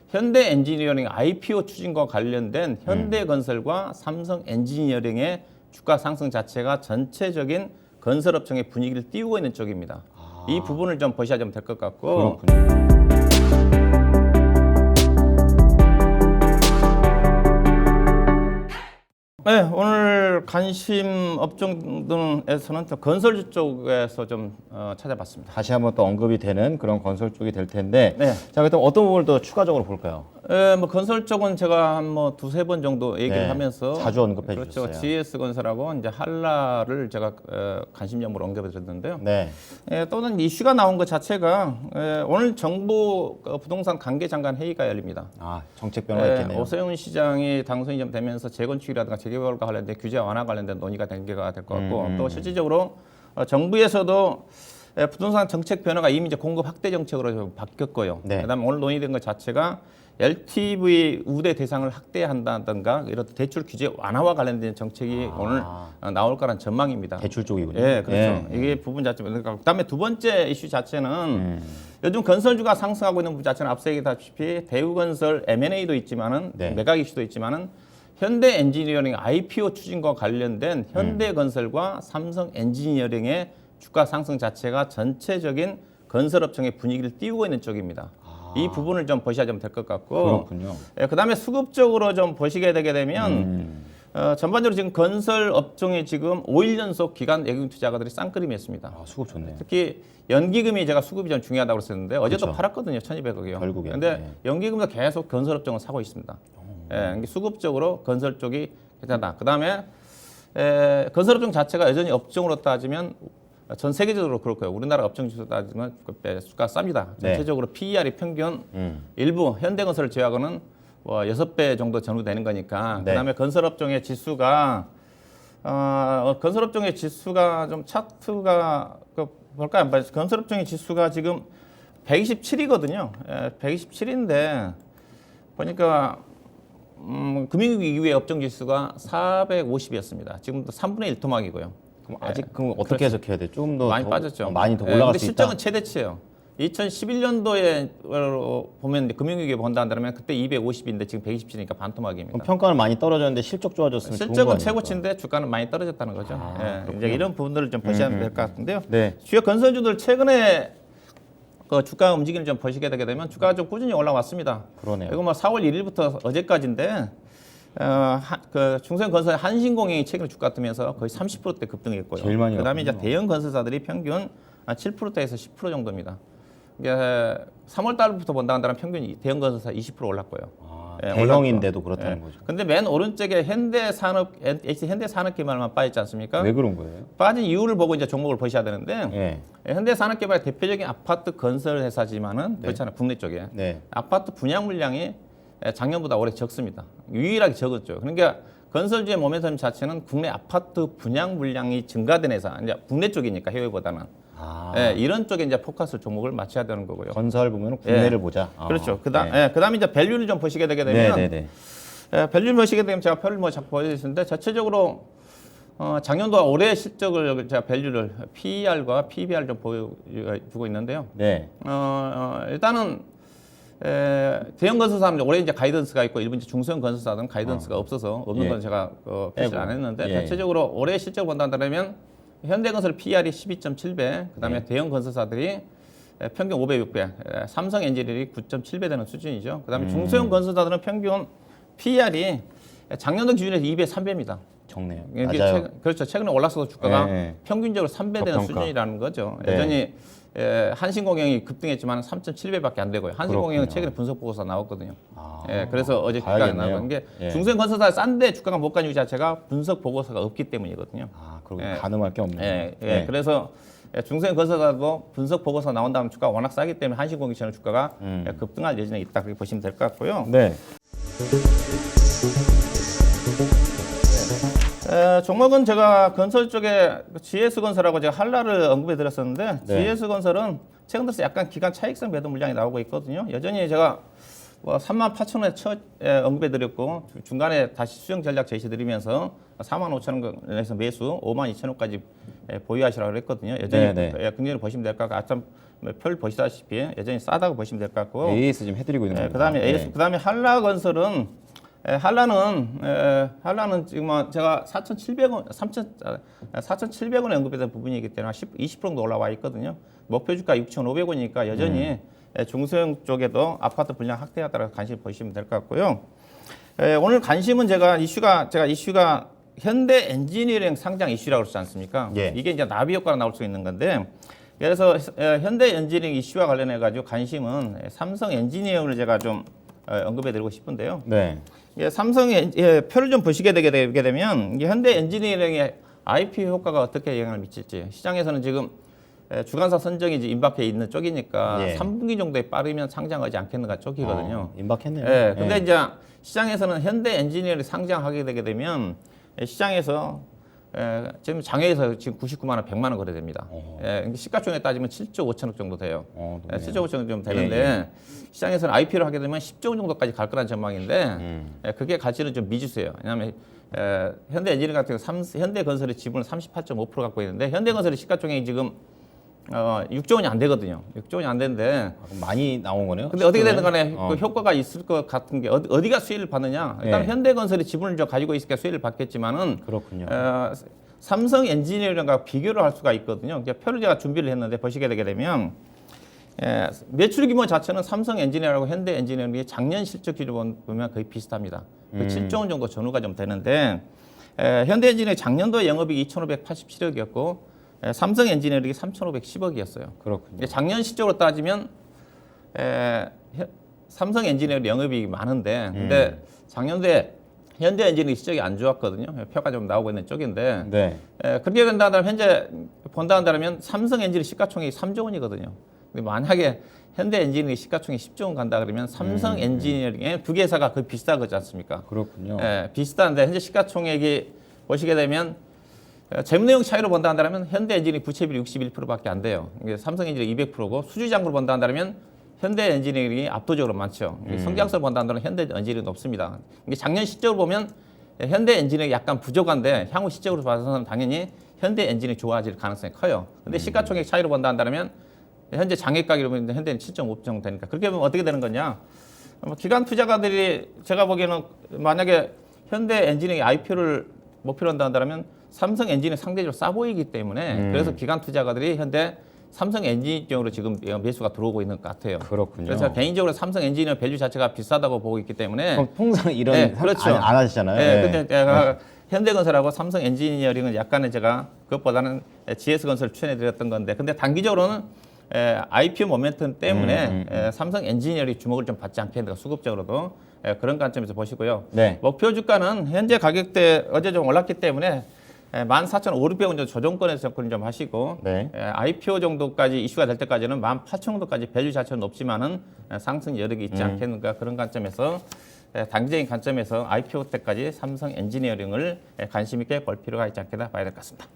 현대 엔지니어링 IPO 추진과 관련된 현대건설과 삼성 엔지니어링의 주가 상승 자체가 전체적인 건설업종의 분위기를 띄우고 있는 쪽입니다. 이 부분을 좀 보셔야 될 것 같고. 그렇군요. 네, 오늘 관심 업종에서는 건설주 쪽에서 좀 찾아봤습니다. 다시 한번 또 언급이 되는 그런 건설 쪽이 될 텐데, 네. 자, 그럼 어떤 부분을 더 추가적으로 볼까요? 뭐 건설 쪽은 제가 한 뭐 두세 번 정도 얘기를 네, 하면서 자주 언급해 그렇죠. 주셨어요. GS건설하고 이제 한라를 제가 관심 점으로 언급해 드렸는데요. 네. 또는 이슈가 나온 것 자체가 오늘 정부 부동산 관계장관 회의가 열립니다. 아, 정책 변화가 있겠네요. 오세훈 시장이 당선이 좀 되면서 재건축이라든가 재개발과 관련된 규제 완화 관련된 논의가 전개가 될 것 같고 또 실질적으로 정부에서도 부동산 정책 변화가 이미 이제 공급 확대 정책으로 좀 바뀌었고요. 네. 그다음에 오늘 논의된 것 자체가 LTV 우대 대상을 확대한다든가 이런 대출 규제 완화와 관련된 정책이 오늘 나올 거란 전망입니다. 대출 쪽이군요. 예, 그렇죠. 네. 이게 부분 자체입니다. 그다음에 두 번째 이슈 자체는 요즘 건설주가 상승하고 있는 부분 자체는 앞서 얘기했다시피 대우건설 M&A도 있지만은 네. 매각 이슈도 있지만은 현대 엔지니어링 IPO 추진과 관련된 현대건설과 삼성 엔지니어링의 주가 상승 자체가 전체적인 건설업종의 분위기를 띄우고 있는 쪽입니다. 이 부분을 좀 보셔야 될 것 같고. 그렇군요. 그다음에 수급적으로 좀 보시게 되게 되면 전반적으로 지금 건설 업종이 지금 5일 연속 기간 예금 투자가들이 쌍끌림이었습니다. 아, 수급 좋네요. 특히 연기금이 제가 수급이 좀 중요하다고 그랬었는데 어제도 그렇죠. 팔았거든요. 1,200억이요. 결국엔. 근데 네. 연기금도 계속 건설업종을 사고 있습니다. 예, 수급적으로 건설 쪽이 괜찮다. 그다음에 건설업종 자체가 여전히 업종으로 따지면 전 세계적으로 그렇고요. 우리나라 업종 지수 따지면 수가 쌉니다. 네. 전체적으로 PER이 평균 일부 현대건설을 제외하고는 뭐 6배 정도 전후되는 거니까. 네. 그다음에 건설업종의 지수가 건설업종의 지수가 좀 차트가 볼까요? 안 봐요. 건설업종의 지수가 지금 127이거든요. 127인데 보니까 금융위기 이후의 업종 지수가 450이었습니다. 지금도 3분의 1 토막이고요. 그럼 아직 그럼 어떻게 해석해야 돼? 조금 더 많이 더, 빠졌죠. 많이 더 올라갈 근데 수 있다. 실적은 최대치예요. 2011년도에 보면 금융위기에 본다면 그때 250인데 지금 127이니까 반토막입니다. 그럼 평가는 많이 떨어졌는데 실적 좋아졌으면 좋은 거 실적은 아닙니까? 최고치인데 주가는 많이 떨어졌다는 거죠. 이제 이런 부분들을 좀 보셔야 될 것 같은데요. 네. 주요 건설주들 최근에 그 주가 움직임을 좀 보시게 되게 되면 주가가 좀 꾸준히 올라왔습니다. 그러네요. 이거 뭐 4월 1일부터 어제까지인데 그 중소형건설 한신공이 최근에 주가 뜨면서 거의 30%대 급등했고요. 제일 많이 그다음에 이제 갔군요. 대형 건설사들이 평균 7%대에서 10% 정도입니다. 이게 3월 달부터 본다면 평균 대형 건설사 20% 올랐고요. 대형인데도 그렇다는 거죠. 근데 맨 오른쪽에 현대산업개발만 빠졌지 않습니까? 왜 그런 거예요? 빠진 이유를 보고 이제 종목을 보셔야 되는데 네. 현대산업개발 대표적인 아파트 건설 회사지만은 그렇잖아요. 국내 쪽에 네. 아파트 분양 물량이 작년보다 올해 적습니다. 유일하게 적었죠. 그러니까 건설주의 모멘텀 자체는 국내 아파트 분양 물량이 증가된 회사, 이제 국내 쪽이니까 해외보다는 이런 쪽에 이제 포커스 종목을 맞춰야 되는 거고요. 건설 보면 국내를 보자. 그렇죠. 그다음에 이제 밸류를 좀 보시게 되게 되면 밸류를 보시게 되면 제가 표를 뭐 자꾸 보여드렸는데 전체적으로 작년도와 올해 실적을 제가 밸류를 PER과 PBR 좀 보여주고 있는데요. 네. 일단은 대형 건설사는 올해 이제 가이던스가 있고 일부 이제 중소형 건설사들은 가이던스가 없어서 없는 건 제가 표시를 안 했는데 전체적으로 올해 실적을 본다면 현대건설 PER이 12.7배, 그다음에 대형 건설사들이 평균 5배, 6배, 삼성 엔지니어링이 9.7배 되는 수준이죠. 그다음에 중소형 건설사들은 평균 PER이 작년도 기준에서 2배, 3배입니다. 적네요. 이게 맞아요. 그렇죠. 최근에 올랐어도 주가가 네. 평균적으로 3배 되는 저평가. 수준이라는 거죠. 네. 여전히 한신공영이 급등했지만 3.7배밖에 안 되고요. 한신공영은 그렇군요. 최근에 분석 보고서 나왔거든요. 그래서 어제 주가가 봐야겠네요. 나온 게 예. 중소형 건설사 싼데 주가가 못 간 이유 자체가 분석 보고서가 없기 때문이거든요. 그럼 가늠할 게 없네요. 그래서 중소형 건설사도 분석 보고서 나온 다음 주가가 워낙 싸기 때문에 한신공영처럼 주가가 급등할 여지는 있다 그렇게 보시면 될 것 같고요. 네. 종목은 제가 건설 쪽에 GS건설하고 제가 한라를 언급해 드렸었는데 네. GS건설은 최근 들어서 약간 기간 차익성 매도 물량이 나오고 있거든요. 여전히 제가 38,000원에 첫 언급해 드렸고 중간에 다시 수정 전략 제시 드리면서 45,000원에서 매수 52,000원까지 보유하시라고 했거든요. 여전히 네, 네. 긍정적으로 보시면 될 것 같고 별 보시다시피 여전히 싸다고 보시면 될 것 같고. AS 지금 해드리고 있는 겁니다. 그다음에 AS, 그다음에 한라건설은 한라는 지금 제가 4,700원에 언급했던 부분이기 때문에 20% 정도 올라와 있거든요. 목표 주가 6,500원이니까 여전히 중소형 쪽에도 아파트 분양 확대하다가 관심 보시면 될 것 같고요. 오늘 관심은 제가 이슈가 현대 엔지니어링 상장 이슈라고 그러지 않습니까? 예. 이게 이제 나비 효과가 나올 수 있는 건데, 그래서 현대 엔지니어링 이슈와 관련해 가지고 관심은 삼성 엔지니어링을 제가 좀 언급해 드리고 싶은데요. 네. 삼성의 표를 좀 보시게 되게 되면 이게 현대 엔지니어링의 IPO 효과가 어떻게 영향을 미칠지, 시장에서는 지금 주간사 선정이 이제 임박해 있는 쪽이니까 예. 3분기 정도에 빠르면 상장하지 않겠는가 쪽이거든요. 임박했네요. 예. 근데 이제 시장에서는 현대 엔지니어링 상장하게 되게 되면 시장에서 지금 장외에서 지금 99만 원, 100만 원 거래됩니다. 시가총액 따지면 7조 5천억 정도 돼요. 7조 5천억 정도 되는데 시장에서는 IPO를 하게 되면 10조 원 정도까지 갈 거라는 전망인데 그게 갈지는 좀 미지수예요. 왜냐하면 현대 엔지니어링 같은 경우 현대건설의 지분을 38.5% 갖고 있는데 현대건설의 시가총액이 지금 6조 원이 안 되거든요. 6조 원이 안 되는데 그럼 많이 나온 거네요. 근데 어떻게 되든 간에 그 효과가 있을 것 같은 게 어디가 수혜를 받느냐. 일단 현대건설이 지분을 좀 가지고 있으니까 수혜를 받겠지만은 그렇군요. 삼성 엔지니어링과 비교를 할 수가 있거든요. 표를 제가 준비를 했는데 보시게 되게 되면 매출 규모 자체는 삼성 엔지니어링하고 현대 엔지니어링이 작년 실적 기준 보면 거의 비슷합니다. 7조 원 정도 전후가 좀 되는데 현대 엔지니어링 작년도 영업이익이 2,587억이었고 삼성 엔지니어링이 3,510억이었어요. 그렇군요. 작년 실적으로 따지면 삼성 엔지니어링 영업이익이 많은데 근데 작년도에 현대 엔지니어링 실적이 안 좋았거든요. 표가 좀 나오고 있는 쪽인데 네. 그렇게 된다면 현재 본다면 삼성 엔지니어링 시가총액이 3조 원이거든요. 근데 만약에 현대 엔지니어링 시가총액이 10조 원 간다 그러면 삼성 엔지니어링의 두 개 회사가 거의 비슷하지 않습니까? 그렇군요. 비슷한데 현재 시가총액이 보시게 되면 재무내용 차이로 본다 한다면 현대 엔지니어링 부채비율이 61%밖에 안 돼요. 이게 삼성 엔지니어링 200%고 수주장으로 본다 한다면 현대 엔지니어링이 압도적으로 많죠. 성장성을 본다 한다면 현대 엔지니어링이 높습니다. 이게 작년 실적으로 보면 현대 엔지니어링이 약간 부족한데 향후 실적으로 봐서는 당연히 현대 엔지니어링이 좋아질 가능성이 커요. 근데 시가총액 차이로 본다 한다면 현재 장외가격으로 보면 현대는 7.5 정도 되니까 그렇게 보면 어떻게 되는 거냐? 기관 투자가들이 제가 보기에는 만약에 현대 엔지니어링 IPO를 목표로 한다면 삼성 엔지니어링 상대적으로 싸 보이기 때문에 그래서 기관 투자가들이 현대 삼성 엔지니어링으로 지금 매수가 들어오고 있는 것 같아요. 그렇군요. 그래서 개인적으로 삼성 엔지니어링 밸류 자체가 비싸다고 보고 있기 때문에 그럼 통상 이런 그렇죠. 안 하시잖아요. 근데 제가 현대건설하고 삼성 엔지니어링은 약간의 제가 그것보다는 GS건설 추천해드렸던 건데 근데 단기적으로는 IPO 모멘텀 때문에 삼성 엔지니어링 주목을 좀 받지 않겠는가 수급적으로도 그런 관점에서 보시고요. 네. 목표 주가는 현재 가격대 어제 좀 올랐기 때문에 14,500원 정도 조정권에서 접근 좀 하시고 네. IPO 정도까지 이슈가 될 때까지는 18,000 정도까지 밸류 자체는 높지만은 상승 여력이 있지 않겠는가 그런 관점에서 단기적인 관점에서 IPO 때까지 삼성 엔지니어링을 관심 있게 볼 필요가 있지 않겠나 봐야 될 것 같습니다.